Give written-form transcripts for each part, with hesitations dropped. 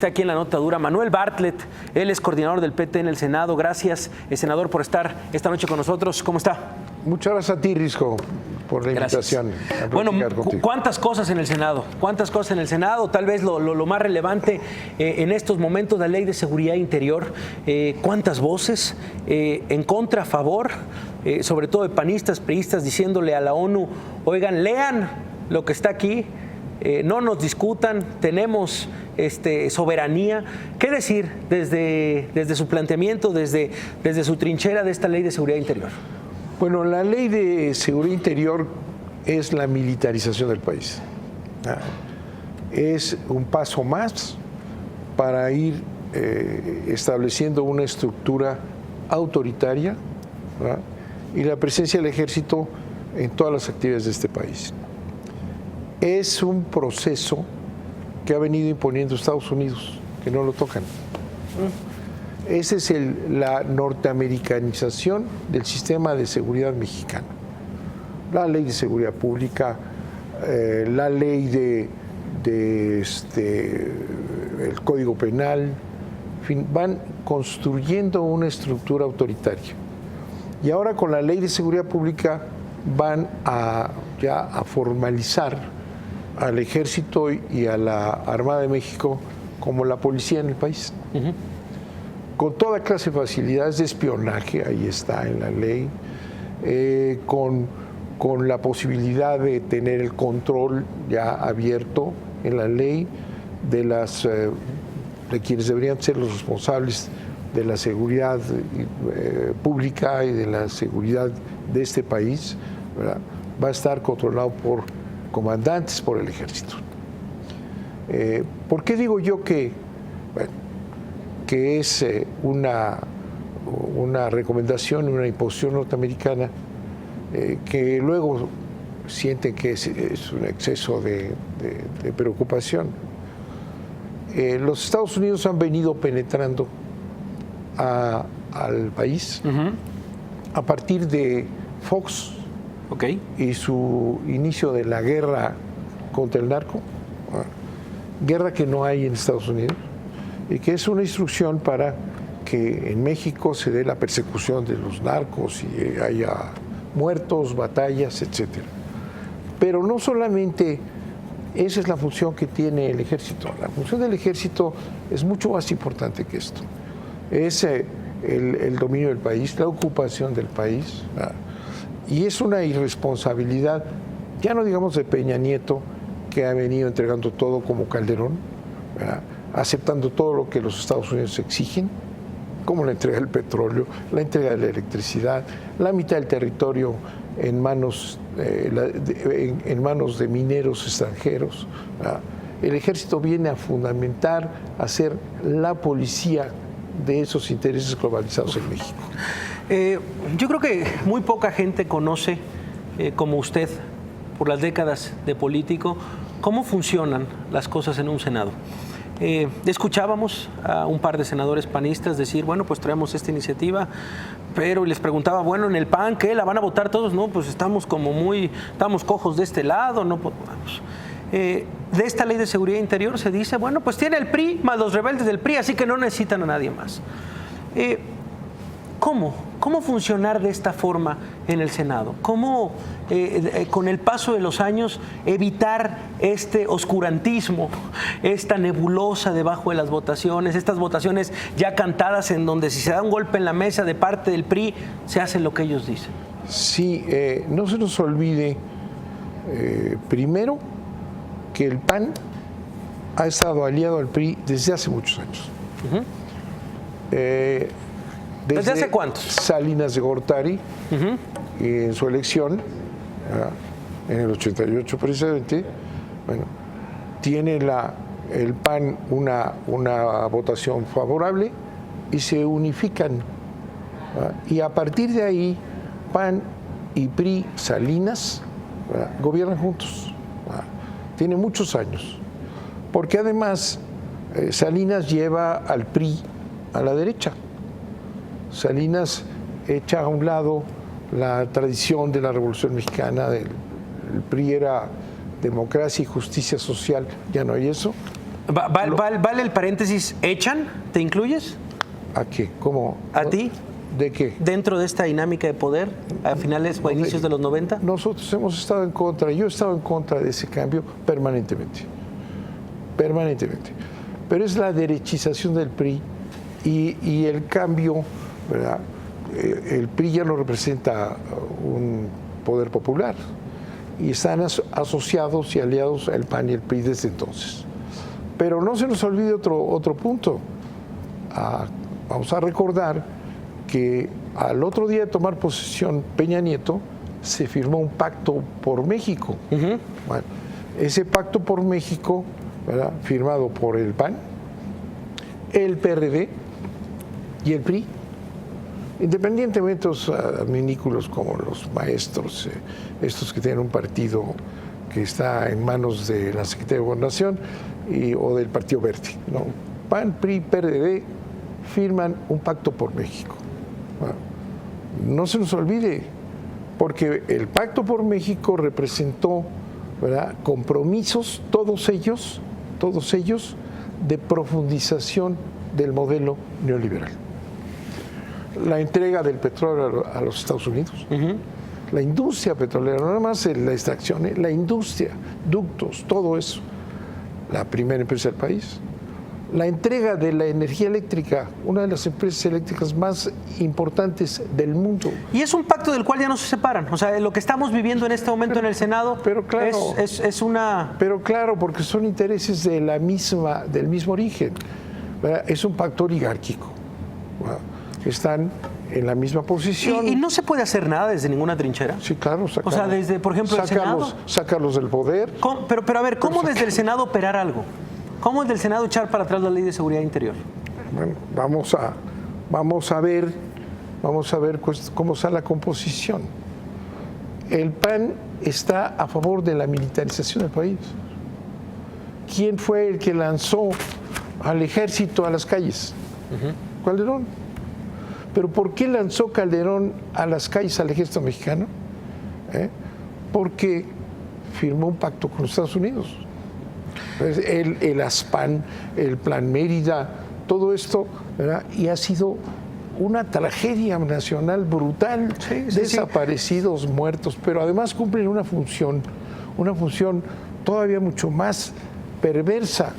Está aquí en la nota dura Manuel Bartlett, él es coordinador del PT en el Senado. Gracias, senador, por estar esta noche con nosotros. ¿Cómo está? Muchas gracias a ti, Risco, por la invitación. Bueno, ¿cuántas cosas en el Senado? ¿Cuántas cosas en el Senado? Tal vez lo más relevante en estos momentos, la Ley de Seguridad Interior. ¿Cuántas voces en contra, a favor? Sobre todo de panistas, priistas, diciéndole a la ONU, oigan, lean lo que está aquí, no nos discutan, tenemos soberanía. ¿Qué decir desde su planteamiento, desde su trinchera de esta Ley de Seguridad Interior? Bueno, la Ley de Seguridad Interior es la militarización del país. Es un paso más para ir estableciendo una estructura autoritaria, ¿verdad? Y la presencia del ejército en todas las actividades de este país. Es un proceso que ha venido imponiendo Estados Unidos, que no lo tocan. Esa es la norteamericanización del sistema de seguridad mexicano. La ley de seguridad pública, la ley el Código Penal, en fin, van construyendo una estructura autoritaria. Y ahora con la ley de seguridad pública van ya a formalizar al Ejército y a la Armada de México como la policía en el país. Con toda clase de facilidades de espionaje, ahí está en la ley, con la posibilidad de tener el control ya abierto en la ley de quienes deberían ser los responsables de la seguridad pública y de la seguridad de este país, ¿verdad? Va a estar controlado por comandantes, por el ejército. ¿Por qué digo yo que es una recomendación, una imposición norteamericana que luego sienten que es un exceso de preocupación? Los Estados Unidos han venido penetrando al país a partir de Fox. Okay. Y su inicio de la guerra contra el narco, guerra que no hay en Estados Unidos, y que es una instrucción para que en México se dé la persecución de los narcos y haya muertos, batallas, etcétera. Pero no solamente esa es la función que tiene el ejército. La función del ejército es mucho más importante que esto. Es el dominio del país, la ocupación del país, ¿verdad? Y es una irresponsabilidad, ya no digamos de Peña Nieto, que ha venido entregando todo como Calderón, ¿verdad? Aceptando todo lo que los Estados Unidos exigen, como la entrega del petróleo, la entrega de la electricidad, la mitad del territorio en manos de mineros extranjeros, ¿verdad? El ejército viene a fundamentar, a ser la policía de esos intereses globalizados en México. Yo creo que muy poca gente conoce, como usted, por las décadas de político, cómo funcionan las cosas en un Senado. Escuchábamos a un par de senadores panistas decir, bueno, pues traemos esta iniciativa, pero les preguntaba, bueno, en el PAN, ¿qué? ¿La van a votar todos? No, pues estamos cojos de este lado, no podemos. De esta Ley de Seguridad Interior se dice, bueno, pues tiene el PRI más los rebeldes del PRI, así que no necesitan a nadie más. ¿Cómo funcionar de esta forma en el Senado? ¿Cómo, con el paso de los años, evitar este oscurantismo, esta nebulosa debajo de las votaciones, estas votaciones ya cantadas en donde si se da un golpe en la mesa de parte del PRI, se hace lo que ellos dicen? Sí, no se nos olvide, primero, que el PAN ha estado aliado al PRI desde hace muchos años. ¿Desde hace cuántos? Salinas de Gortari, y en su elección, en el 88 precisamente, bueno, tiene el PAN una votación favorable y se unifican. Y a partir de ahí, PAN y PRI Salinas gobiernan juntos. Tiene muchos años. Porque además, Salinas lleva al PRI a la derecha. Salinas echa a un lado la tradición de la Revolución Mexicana, el PRI era democracia y justicia social, ya no hay eso, ¿Vale el paréntesis? ¿Echan? ¿Te incluyes? ¿A qué? ¿Cómo? ¿A ti? ¿De qué? ¿Dentro de esta dinámica de poder a finales o inicios de los 90? Nosotros hemos estado en contra, yo he estado en contra de ese cambio permanentemente. Permanentemente. Pero es la derechización del PRI y el cambio, ¿verdad? El PRI ya no representa un poder popular y están asociados y aliados al PAN y el PRI desde entonces. Pero no se nos olvide otro punto. Vamos a recordar que al otro día de tomar posesión Peña Nieto se firmó un pacto por México. Bueno, ese pacto por México, ¿verdad?, firmado por el PAN, el PRD y el PRI, independientemente de los adminículos como los maestros, estos que tienen un partido que está en manos de la Secretaría de Gobernación o del Partido Verde, ¿no? PAN, PRI, PRD firman un pacto por México. Bueno, no se nos olvide, porque el pacto por México representó, ¿verdad?, compromisos, todos ellos, de profundización del modelo neoliberal. La entrega del petróleo a los Estados Unidos, la industria petrolera, no nada más la extracción, la industria, ductos, todo eso, la primera empresa del país. La entrega de la energía eléctrica, una de las empresas eléctricas más importantes del mundo. Y es un pacto del cual ya no se separan. O sea, lo que estamos viviendo en este momento en el Senado claro, es una... Pero claro, porque son intereses del mismo origen, ¿verdad? Es un pacto oligárquico. Están en la misma posición. ¿Y no se puede hacer nada desde ninguna trinchera? Sí, claro. O sea, desde, por ejemplo, el Senado. Sacarlos del poder. Pero a ver, ¿cómo desde el Senado operar algo? ¿Cómo desde el Senado echar para atrás la Ley de Seguridad Interior? Bueno, vamos a ver cómo está la composición. El PAN está a favor de la militarización del país. ¿Quién fue el que lanzó al ejército a las calles? Calderón. ¿Pero por qué lanzó Calderón a las calles al ejército mexicano? Porque firmó un pacto con los Estados Unidos. El ASPAN, el Plan Mérida, todo esto, ¿verdad? Y ha sido una tragedia nacional brutal, desaparecidos, muertos, pero además cumplen una función todavía mucho más perversa,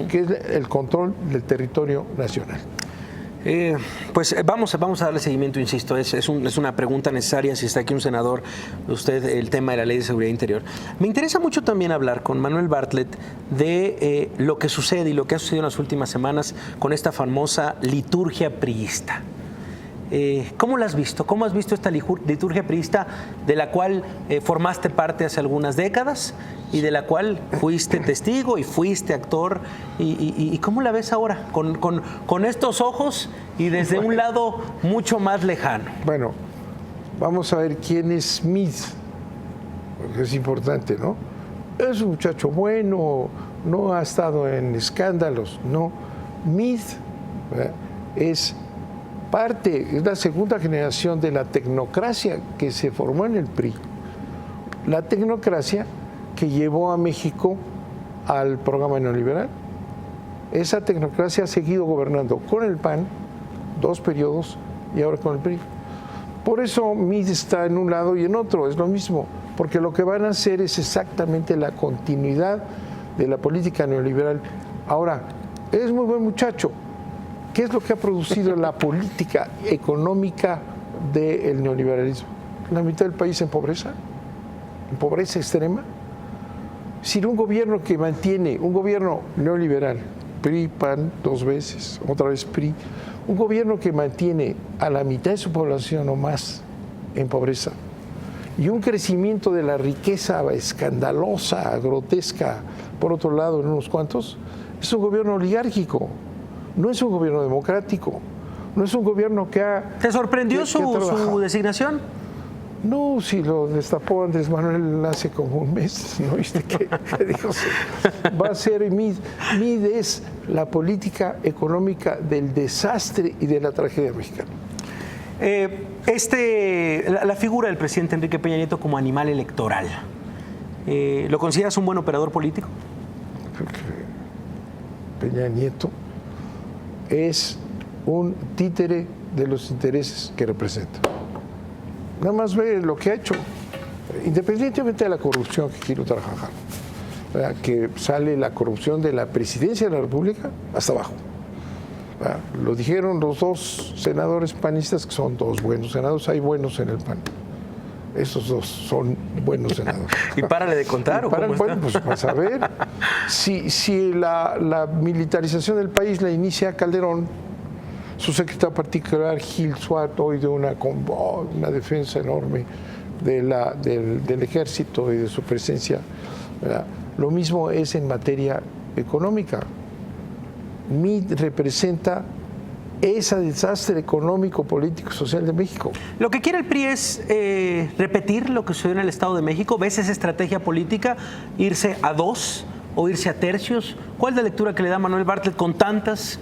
que es el control del territorio nacional. Pues vamos a darle seguimiento, insisto, es una pregunta necesaria si está aquí un senador, usted, el tema de la Ley de Seguridad Interior. Me interesa mucho también hablar con Manuel Bartlett de lo que sucede y lo que ha sucedido en las últimas semanas con esta famosa liturgia priista. ¿Cómo la has visto? ¿Cómo has visto esta liturgia priista de la cual formaste parte hace algunas décadas y de la cual fuiste testigo y fuiste actor? ¿Y cómo la ves ahora? Con estos ojos y desde un lado mucho más lejano. Bueno, vamos a ver quién es Smith, porque es importante, ¿no? Es un muchacho bueno, no ha estado en escándalos, no. Smith es la segunda generación de la tecnocracia que se formó en el PRI. La tecnocracia que llevó a México al programa neoliberal. Esa tecnocracia ha seguido gobernando con el PAN 2 periodos y ahora con el PRI. Por eso Smith está en un lado y en otro, es lo mismo, porque lo que van a hacer es exactamente la continuidad de la política neoliberal. Ahora, es muy buen muchacho. ¿Qué es lo que ha producido la política económica del neoliberalismo? La mitad del país en pobreza extrema. Sin un gobierno que mantiene, un gobierno neoliberal, PRI, PAN 2 veces, otra vez PRI, un gobierno que mantiene a la mitad de su población o más en pobreza y un crecimiento de la riqueza escandalosa, grotesca, por otro lado, en unos cuantos, es un gobierno oligárquico. No es un gobierno democrático, no es un gobierno que ha... ¿Te sorprendió su designación? No, si lo destapó Andrés Manuel hace como un mes, ¿no viste que dijo? Va a ser MID. MID es la política económica del desastre y de la tragedia mexicana. La figura del presidente Enrique Peña Nieto como animal electoral, ¿lo consideras un buen operador político? Peña Nieto es un títere de los intereses que representa. Nada más ve lo que ha hecho, independientemente de la corrupción que quiero trabajar, que sale la corrupción de la presidencia de la República hasta abajo. Lo dijeron los dos senadores panistas, que son dos buenos senadores, hay buenos en el PAN. Esos dos son buenos senadores. ¿Y párale de contar? ¿O cómo está? Bueno, pues vas a ver. Si la militarización del país la inicia Calderón, su secretario particular, Gil Swart, hoy de una defensa enorme del ejército y de su presencia, ¿verdad? Lo mismo es en materia económica. MIT representa ese desastre económico, político, social de México. Lo que quiere el PRI es repetir lo que sucedió en el Estado de México. ¿Ves esa estrategia política? ¿Irse a dos o irse a tercios? ¿Cuál es la lectura que le da Manuel Bartlett con tantas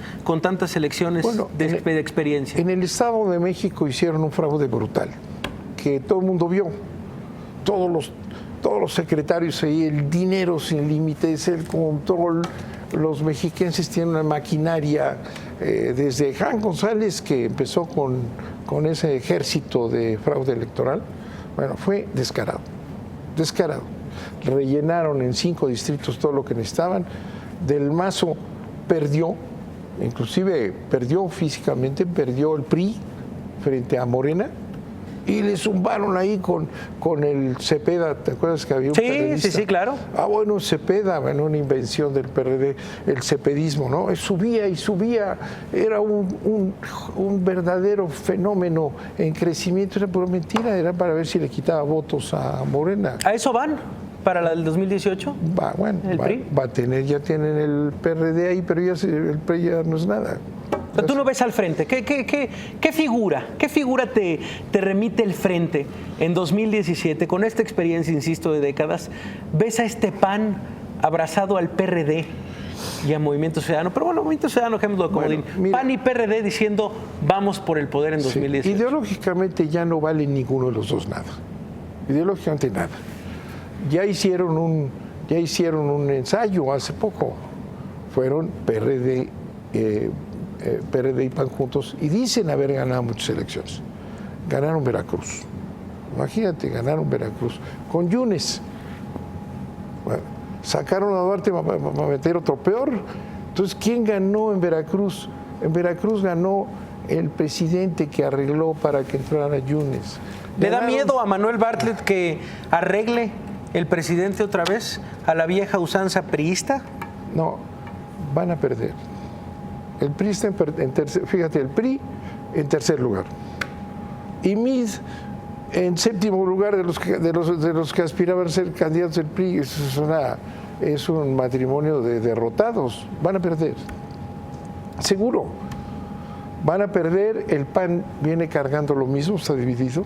elecciones de experiencia? En el Estado de México hicieron un fraude brutal, que todo el mundo vio. Todos los secretarios ahí, el dinero sin límites, el control. Los mexiquenses tienen una maquinaria, desde Juan González, que empezó con ese ejército de fraude electoral. Bueno, fue descarado. Rellenaron en 5 distritos todo lo que necesitaban. Del Mazo perdió, inclusive perdió físicamente, perdió el PRI frente a Morena. Y le zumbaron ahí con el Cepeda, ¿te acuerdas que había un periodista? Sí, claro. Bueno, Cepeda, bueno, una invención del PRD, el cepedismo, ¿no? Subía y subía, era un verdadero fenómeno en crecimiento, era pura mentira, era para ver si le quitaba votos a Morena. ¿A eso van para el 2018? Ya tienen el PRD ahí, pero el PRI ya no es nada. Tú lo ves al frente. ¿Qué figura te remite el frente en 2017 con esta experiencia, insisto, de décadas? ¿Ves a este PAN abrazado al PRD y a Movimiento Ciudadano? Pero bueno, Movimiento Ciudadano, dejémoslo como PAN y PRD diciendo vamos por el poder en 2018. Sí, ideológicamente ya no vale ninguno de los dos nada. Ideológicamente nada. Ya hicieron un ensayo hace poco. Fueron PRD y PAN juntos y dicen haber ganado muchas elecciones. Ganaron Veracruz. Imagínate, ganaron Veracruz. Con Yunes. Bueno, sacaron a Duarte para meter otro peor. Entonces, ¿quién ganó en Veracruz? En Veracruz ganó el presidente que arregló para que entrara Yunes. ¿Le da miedo a Manuel Bartlett que arregle el presidente otra vez a la vieja usanza priista? No, van a perder. El PRI está en tercer, fíjate, el PRI en tercer lugar. Y MID en séptimo lugar de los que aspiraban a ser candidatos del PRI. Es un matrimonio de derrotados. Van a perder. Seguro. Van a perder. El PAN viene cargando lo mismo, está dividido.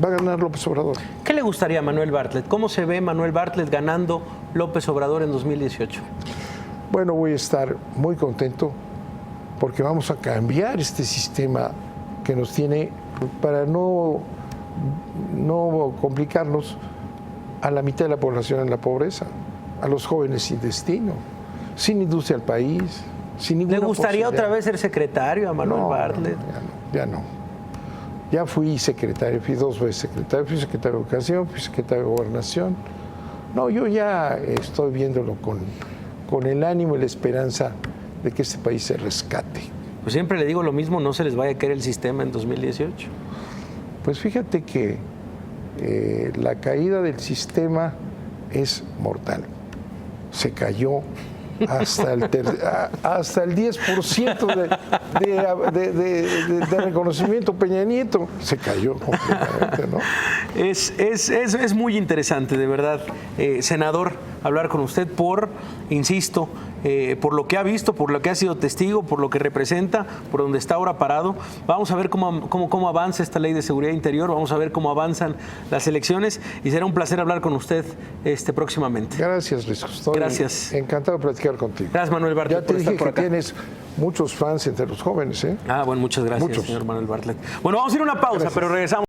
Va a ganar López Obrador. ¿Qué le gustaría a Manuel Bartlett? ¿Cómo se ve Manuel Bartlett ganando López Obrador en 2018? Bueno, voy a estar muy contento porque vamos a cambiar este sistema que nos tiene, para no complicarnos, a la mitad de la población en la pobreza, a los jóvenes sin destino, sin industria al país, sin ninguna ¿Le gustaría posibilidad. Otra vez ser secretario a Manuel Bartlett? Ya no. Ya fui secretario, fui 2 veces secretario, fui secretario de Educación, fui secretario de Gobernación. No, yo ya estoy viéndolo con el ánimo y la esperanza de que este país se rescate. Pues siempre le digo lo mismo, no se les vaya a caer el sistema en 2018. Pues fíjate que la caída del sistema es mortal. Se cayó hasta el 10% de reconocimiento Peña Nieto. Se cayó completamente, ¿no? Es muy interesante, de verdad, senador, hablar con usted insisto, por lo que ha visto, por lo que ha sido testigo, por lo que representa, por donde está ahora parado. Vamos a ver cómo avanza esta ley de seguridad interior, vamos a ver cómo avanzan las elecciones y será un placer hablar con usted próximamente. Gracias, Luis. Estoy encantado de platicar contigo. Gracias, Manuel Bartlett, ya te dije por estar por que acá. Tienes muchos fans entre los jóvenes, ¿eh? Bueno, muchas gracias, señor Manuel Bartlett. Bueno, vamos a ir a una pausa, pero regresamos.